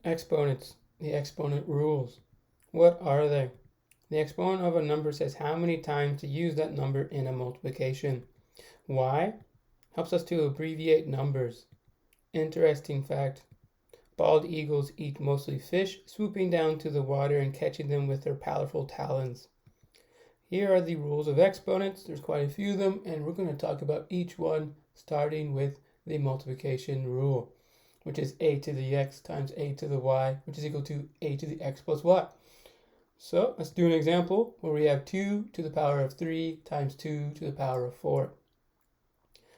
Exponents, the exponent rules. What are they? The exponent of a number says how many times to use that number in a multiplication. Why? Helps us to abbreviate numbers. Interesting fact. Bald eagles eat mostly fish, swooping down to the water and catching them with their powerful talons. Here are the rules of exponents. There's quite a few of them, and we're going to talk about each one, starting with the multiplication rule, which is a to the x times a to the y, which is equal to a to the x plus y. So let's do an example where we have 2 to the power of 3 times 2 to the power of 4.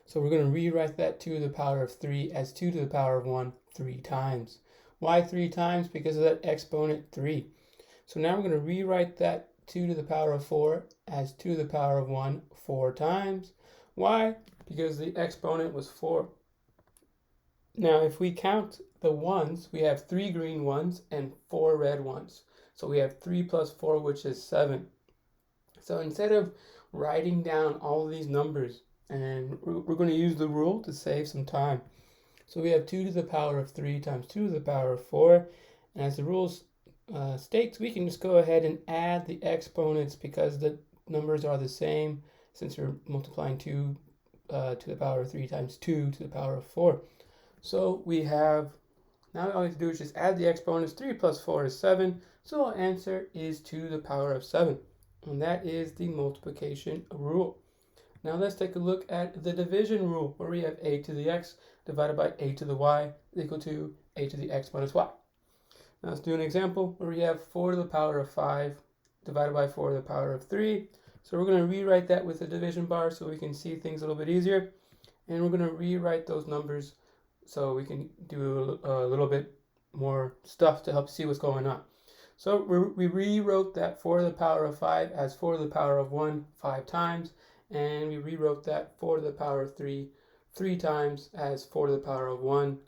So we're going to rewrite that 2 to the power of 3 as 2 to the power of 1 3 times. Why 3 times? Because of that exponent 3. So now we're going to rewrite that 2 to the power of 4 as 2 to the power of 1 4 times. Why? Because the exponent was 4. Now if we count the ones, we have 3 green ones and 4 red ones. So we have 3 plus 4, which is 7. So instead of writing down all of these numbers, and we're going to use the rule to save some time. So we have 2 to the power of 3 times 2 to the power of 4. And as the rules states, we can just go ahead and add the exponents because the numbers are the same since we're multiplying 2 to the power of 3 times 2 to the power of 4. So we have, now all we have to do is just add the exponents. 3 plus 4 is 7. So our answer is 2 to the power of 7. And that is the multiplication rule. Now let's take a look at the division rule, where we have a to the x divided by a to the y is equal to a to the x minus y. Now let's do an example where we have 4 to the power of 5 divided by 4 to the power of 3. So we're going to rewrite that with the division bar so we can see things a little bit easier. And we're going to rewrite those numbers so we can do a little bit more stuff to help see what's going on. So we rewrote that 4 to the power of 5 as 4 to the power of 1 5 times. And we rewrote that 4 to the power of 3 3 times as 4 to the power of 1.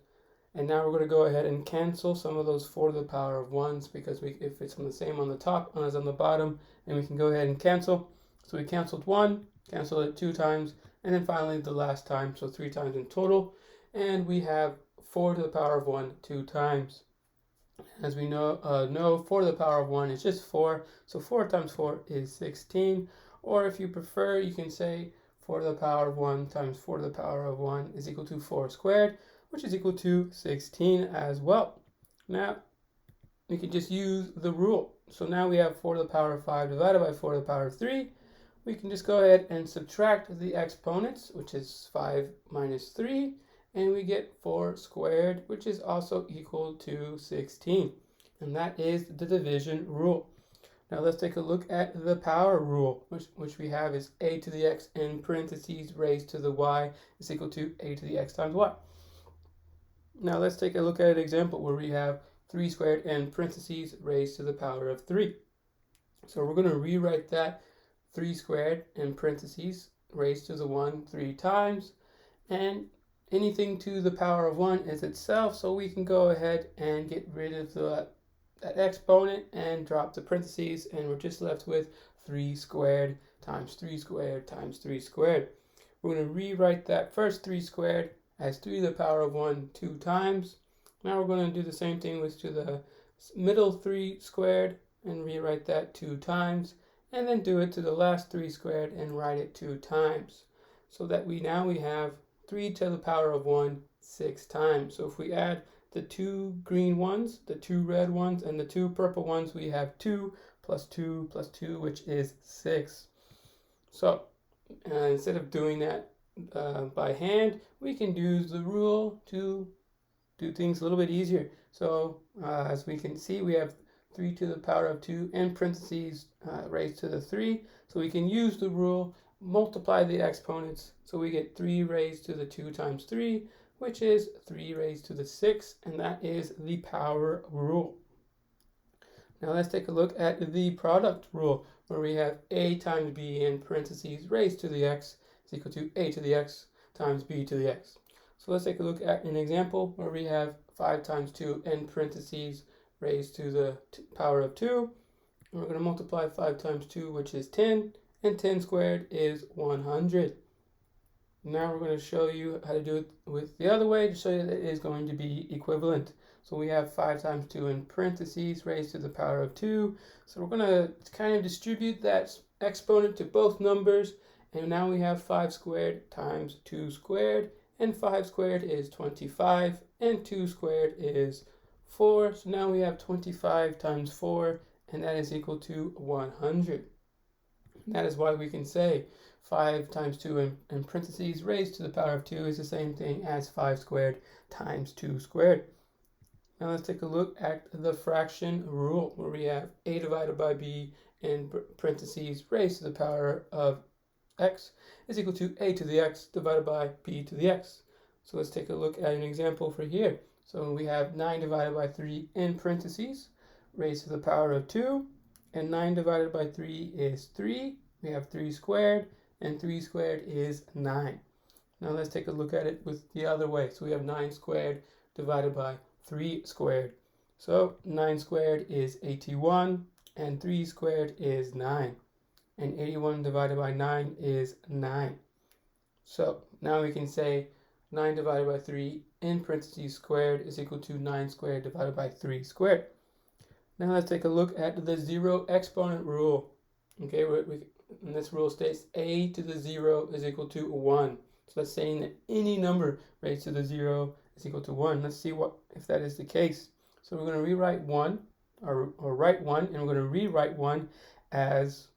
And now we're going to go ahead and cancel some of those 4 to the power of 1s because if it's on the same on the top as on the bottom, and we can go ahead and cancel. So we canceled 1, canceled it 2 times, and then finally the last time, so 3 times in total. And we have 4 to the power of 1 2 times. As we know, 4 to the power of 1 is just 4, so 4 times 4 is 16. Or if you prefer, you can say 4 to the power of 1 times 4 to the power of 1 is equal to 4 squared, which is equal to 16 as well. Now, we can just use the rule. So now we have 4 to the power of 5 divided by 4 to the power of 3. We can just go ahead and subtract the exponents, which is 5 minus 3, and we get 4 squared, which is also equal to 16. And that is the division rule. Now let's take a look at the power rule, which we have is a to the x in parentheses raised to the y is equal to a to the x times y. Now let's take a look at an example where we have 3 squared in parentheses raised to the power of 3. So we're going to rewrite that 3 squared in parentheses raised to the 1 3 times. And anything to the power of 1 is itself, so we can go ahead and get rid of that exponent and drop the parentheses, and we're just left with 3 squared times 3 squared times 3 squared. We're going to rewrite that first 3 squared as 3 to the power of 1 2 times. Now we're going to do the same thing with to the middle 3 squared and rewrite that 2 times, and then do it to the last 3 squared and write it 2 times, so that we have 3 to the power of 1 6 times. So if we add the 2 green ones, the 2 red ones, and the 2 purple ones, we have 2 plus 2 plus 2, which is 6. So instead of doing that by hand, we can use the rule to do things a little bit easier. So as we can see, we have 3 to the power of 2 in parentheses raised to the 3. So we can use the rule, multiply the exponents, so we get 3 raised to the 2 times 3, which is 3 raised to the 6, and that is the power rule. Now let's take a look at the product rule, where we have a times b in parentheses raised to the x is equal to a to the x times b to the x. So let's take a look at an example where we have 5 times 2 in parentheses raised to the power of 2. And we're going to multiply 5 times 2, which is 10, and 10 squared is 100. Now we're going to show you how to do it with the other way to show you that it is going to be equivalent. So we have 5 times 2 in parentheses raised to the power of 2. So we're going to kind of distribute that exponent to both numbers. And now we have 5 squared times 2 squared. And 5 squared is 25. And 2 squared is 4. So now we have 25 times 4. And that is equal to 100. That is why we can say 5 times 2 in parentheses raised to the power of 2 is the same thing as 5 squared times 2 squared. Now let's take a look at the fraction rule, where we have a divided by b in parentheses raised to the power of x is equal to a to the x divided by b to the x. So let's take a look at an example for here. So we have 9 divided by 3 in parentheses raised to the power of 2, and 9 divided by 3 is 3. We have 3 squared, and 3 squared is 9. Now let's take a look at it with the other way. So we have 9 squared divided by 3 squared. So 9 squared is 81, and 3 squared is 9. And 81 divided by 9 is 9. So now we can say 9 divided by 3 in parentheses squared is equal to 9 squared divided by 3 squared. Now let's take a look at the zero exponent rule. Okay, and this rule states a to the 0 is equal to 1. So that's saying that any number raised to the 0 is equal to 1. Let's see if that is the case. So we're going to rewrite 1, or write 1, and we're going to rewrite 1 as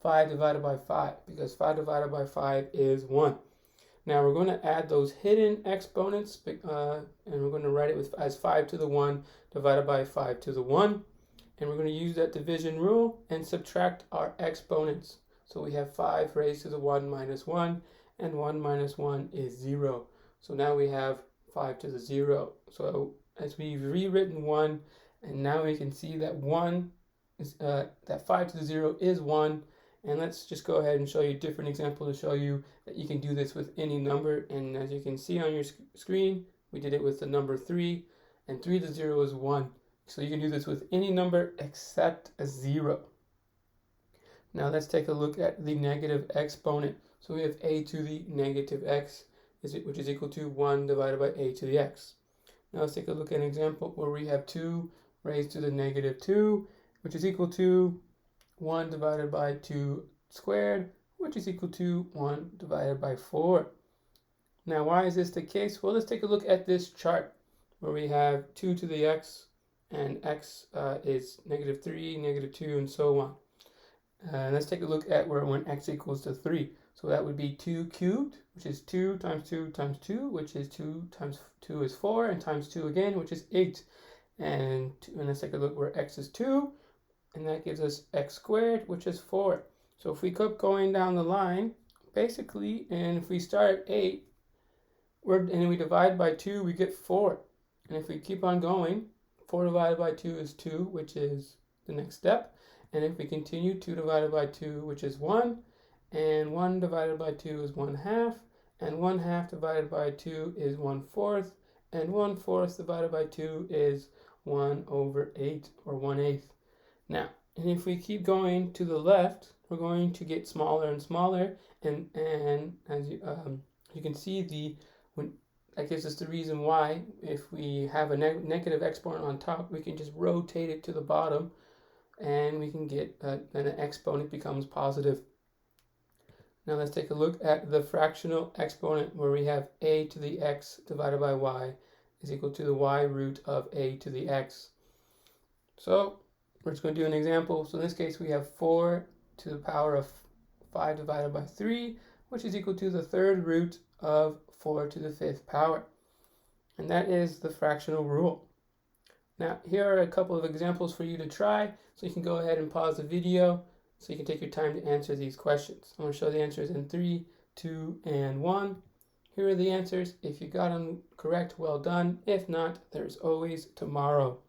5 divided by 5, because 5 divided by 5 is 1. Now we're going to add those hidden exponents, and we're going to write it as 5 to the 1 divided by 5 to the 1. And we're going to use that division rule and subtract our exponents. So we have 5 raised to the 1 minus 1, and 1 minus 1 is 0. So now we have 5 to the 0. So as we've rewritten 1, and now we can see that 1 is that 5 to the 0 is 1. And let's just go ahead and show you a different example to show you that you can do this with any number. And as you can see on your screen, we did it with the number 3, and 3 to 0 is 1. So you can do this with any number except a 0. Now let's take a look at the negative exponent. So we have a to the negative x, which is equal to 1 divided by a to the x. Now let's take a look at an example where we have 2 raised to the negative 2, which is equal to 1 divided by 2 squared, which is equal to 1 divided by 4. Now why is this the case? Well, let's take a look at this chart where we have 2 to the x, and x is negative 3, negative 2, and so on. Let's take a look at when x equals to 3. So that would be 2 cubed, which is 2 times 2 times 2, which is 2 times 2 is 4, and times 2 again, which is 8. And let's take a look where x is 2, and that gives us x squared, which is 4. So if we keep going down the line, basically, and if we start at 8, and we divide by 2, we get 4. And if we keep on going, 4 divided by 2 is 2, which is the next step. And if we continue, 2 divided by 2, which is 1, and 1 divided by 2 is 1/2, and 1/2 divided by 2 is 1/4, and 1/4 divided by 2 is 1/8, or 1/8. Now, and if we keep going to the left, we're going to get smaller and smaller, and as you can see, that gives us the reason why if we have a negative exponent on top, we can just rotate it to the bottom, and we can get then the exponent becomes positive. Now let's take a look at the fractional exponent, where we have a to the x divided by y is equal to the y root of a to the x. So we're just going to do an example. So in this case, we have 4 to the power of 5 divided by 3, which is equal to the third root of 4 to the 5th power. And that is the fractional rule. Now, here are a couple of examples for you to try. So you can go ahead and pause the video so you can take your time to answer these questions. I'm going to show the answers in 3, 2, and 1. Here are the answers. If you got them correct, well done. If not, there's always tomorrow.